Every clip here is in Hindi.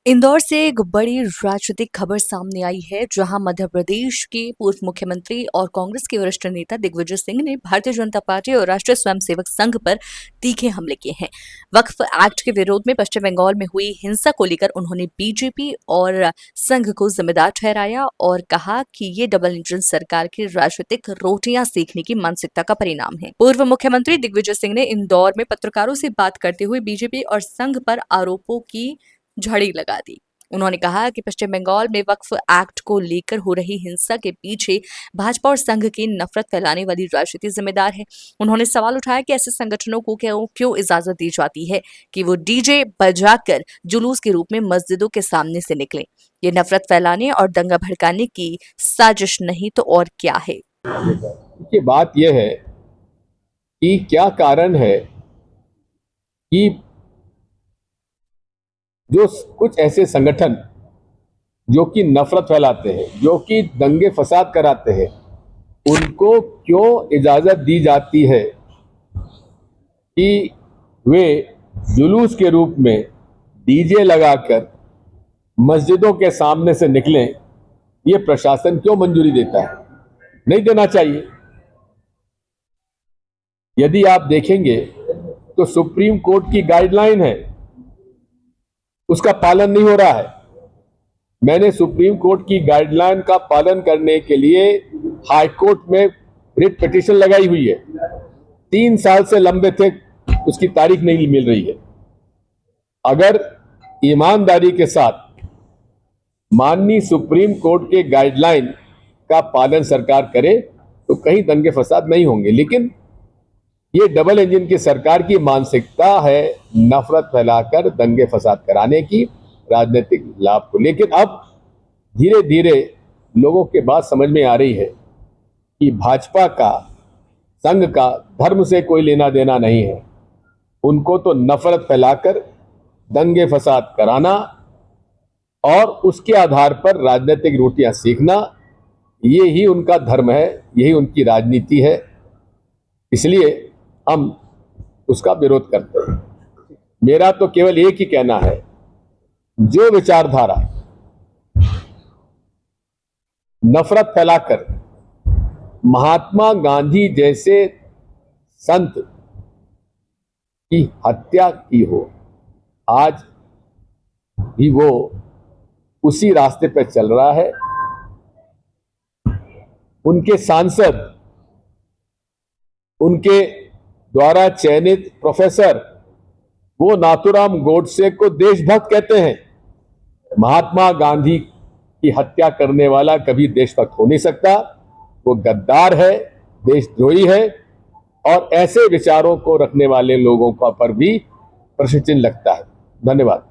इंदौर से एक बड़ी राजनीतिक खबर सामने आई है, जहां मध्य प्रदेश के पूर्व मुख्यमंत्री और कांग्रेस के वरिष्ठ नेता दिग्विजय सिंह ने भारतीय जनता पार्टी और राष्ट्रीय स्वयंसेवक संघ पर तीखे हमले किए हैं। वक्फ एक्ट के विरोध में पश्चिम बंगाल में हुई हिंसा को लेकर उन्होंने बीजेपी और संघ को जिम्मेदार ठहराया और कहा कि ये डबल इंजन सरकार की राजनीतिक रोटियां सेकने की मानसिकता का परिणाम है। पूर्व मुख्यमंत्री दिग्विजय सिंह ने इंदौर में पत्रकारों से बात करते हुए बीजेपी और संघ पर आरोपों की झड़ी लगा दी। उन्होंने कहा कि पश्चिम बंगाल में वक्फ एक्ट को लेकर हो रही हिंसा के पीछे भाजपा और संघ की नफरत फैलाने वाली राजनीति जिम्मेदार है। उन्होंने सवाल उठाया कि ऐसे संगठनों को क्यों इजाजत दी जाती है कि वो डीजे बजाकर जुलूस के रूप में मस्जिदों के सामने से निकले। ये नफरत फैलाने और दंगा भड़काने की साजिश नहीं तो और क्या है। की बात यह है कि क्या कारण है कि जो कुछ ऐसे संगठन जो कि नफरत फैलाते हैं, जो कि दंगे फसाद कराते हैं, उनको क्यों इजाजत दी जाती है कि वे जुलूस के रूप में डीजे लगाकर मस्जिदों के सामने से निकलें। ये प्रशासन क्यों मंजूरी देता है? नहीं देना चाहिए। यदि आप देखेंगे तो सुप्रीम कोर्ट की गाइडलाइन है, उसका पालन नहीं हो रहा है। मैंने सुप्रीम कोर्ट की गाइडलाइन का पालन करने के लिए हाई कोर्ट में रिट पिटीशन लगाई हुई है। 3 साल से लंबे थे, उसकी तारीख नहीं मिल रही है। अगर ईमानदारी के साथ माननीय सुप्रीम कोर्ट के गाइडलाइन का पालन सरकार करे तो कहीं दंगे फसाद नहीं होंगे। लेकिन ये डबल इंजन की सरकार की मानसिकता है नफरत फैलाकर दंगे फसाद कराने की, राजनीतिक लाभ को। लेकिन अब धीरे धीरे लोगों के बात समझ में आ रही है कि भाजपा का, संघ का धर्म से कोई लेना देना नहीं है। उनको तो नफरत फैलाकर दंगे फसाद कराना और उसके आधार पर राजनीतिक रोटियां सेकना, ये ही उनका धर्म है, यही उनकी राजनीति है। इसलिए हम उसका विरोध करते हैं। मेरा तो केवल एक ही कहना है, जो विचारधारा नफरत फैलाकर महात्मा गांधी जैसे संत की हत्या की हो, आज भी वो उसी रास्ते पर चल रहा है। उनके सांसद, उनके द्वारा चयनित प्रोफेसर, वो नाथूराम गोडसे को देशभक्त कहते हैं। महात्मा गांधी की हत्या करने वाला कभी देशभक्त हो नहीं सकता। वो गद्दार है, देशद्रोही है और ऐसे विचारों को रखने वाले लोगों का पर भी प्रश्न चिन्ह लगता है। धन्यवाद।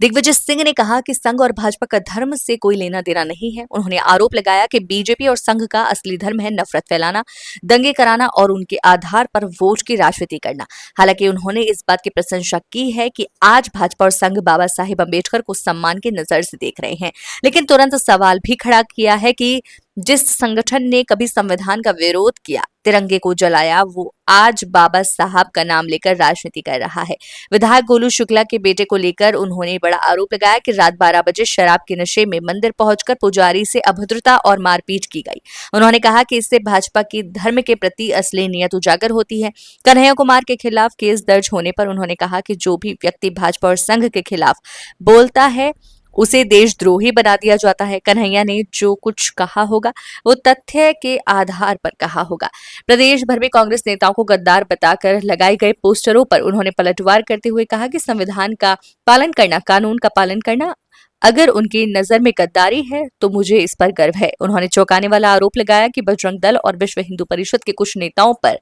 दिग्विजय सिंह ने कहा कि संघ और भाजपा का धर्म से कोई लेना देना नहीं है। उन्होंने आरोप लगाया कि बीजेपी और संघ का असली धर्म है नफरत फैलाना, दंगे कराना और उनके आधार पर वोट की राजनीति करना। हालांकि उन्होंने इस बात की प्रशंसा की है कि आज भाजपा और संघ बाबा साहेब अम्बेडकर को सम्मान की नजर से देख रहे हैं, लेकिन तुरंत सवाल भी खड़ा किया है कि जिस संगठन ने कभी संविधान का विरोध किया, तिरंगे को जलाया, वो आज बाबा साहब का नाम लेकर राजनीति कर रहा है। विधायक गोलू शुक्ला के बेटे को लेकर उन्होंने बड़ा आरोप लगाया कि रात 12 बजे शराब के नशे में मंदिर पहुंचकर पुजारी से अभद्रता और मारपीट की गई। उन्होंने कहा कि इससे भाजपा की धर्म के प्रति असली नियत उजागर होती है। कन्हैया कुमार के खिलाफ केस दर्ज होने पर उन्होंने कहा कि जो भी व्यक्ति भाजपा और संघ के खिलाफ बोलता है उसे देशद्रोही बना दिया जाता है। कन्हैया ने जो कुछ कहा होगा वो तथ्य के आधार पर कहा होगा। प्रदेश भर में कांग्रेस नेताओं को गद्दार बताकर लगाए गए पोस्टरों पर उन्होंने पलटवार करते हुए कहा कि संविधान का पालन करना, कानून का पालन करना अगर उनकी नजर में गद्दारी है तो मुझे इस पर गर्व है। उन्होंने चौंकाने वाला आरोप लगाया कि बजरंग दल और विश्व हिंदू परिषद के कुछ नेताओं पर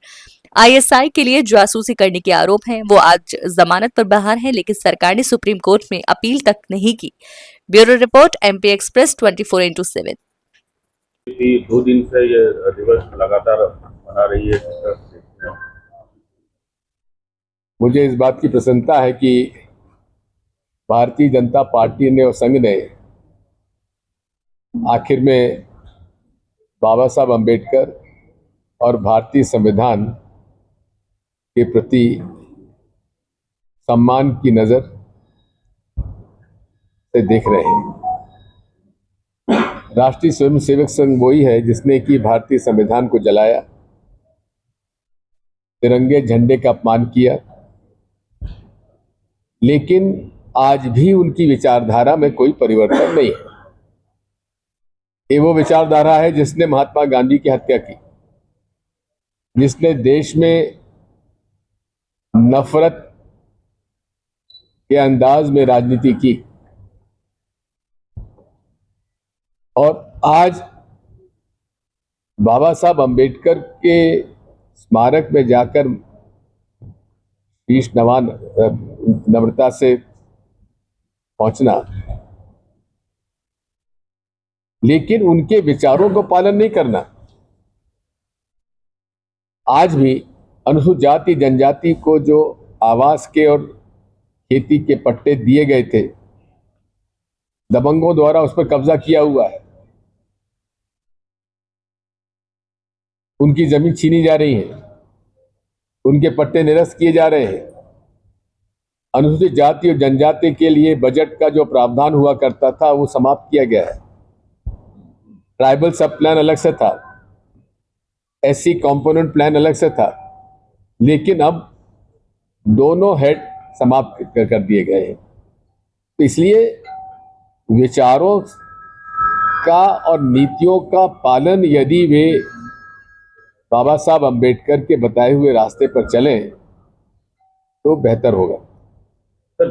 आईएसआई के लिए जासूसी करने के आरोप हैं। वो आज जमानत पर बाहर हैं, लेकिन सरकार ने सुप्रीम कोर्ट में अपील तक नहीं की। Bureau report, MP express 24x7। 2 दिन से ये दिवस लगातार मना रही है, किस तरह से देखते हैं? मुझे इस बात की प्रसन्नता है कि भारतीय जनता पार्टी ने और संघ ने आखिर में बाबा साहब अम्बेडकर और भारतीय संविधान के प्रति सम्मान की नज़र से देख रहे हैं। राष्ट्रीय स्वयंसेवक संघ वही है जिसने कि भारतीय संविधान को जलाया, तिरंगे झंडे का अपमान किया, लेकिन आज भी उनकी विचारधारा में कोई परिवर्तन नहीं है। ये वो विचारधारा है जिसने महात्मा गांधी की हत्या की, जिसने देश में नफरत के अंदाज में राजनीति की, और आज बाबा साहब अंबेडकर के स्मारक में जाकर शीश नम्रता से पहुंचना, लेकिन उनके विचारों को पालन नहीं करना। आज भी अनुसूचित जाति जनजाति को जो आवास के और खेती के पट्टे दिए गए थे, दबंगों द्वारा उस पर कब्जा किया हुआ है, उनकी जमीन छीनी जा रही है, उनके पट्टे निरस्त किए जा रहे हैं। अनुसूचित जाति और जनजाति के लिए बजट का जो प्रावधान हुआ करता था वो समाप्त किया गया है। ट्राइबल सब प्लान अलग से था, एससी कंपोनेंट प्लान अलग से था, लेकिन अब दोनों हेड समाप्त कर दिए गए हैं। तो इसलिए विचारों का और नीतियों का पालन यदि वे बाबा साहब अंबेडकर के बताए हुए रास्ते पर चलें तो बेहतर होगा। सर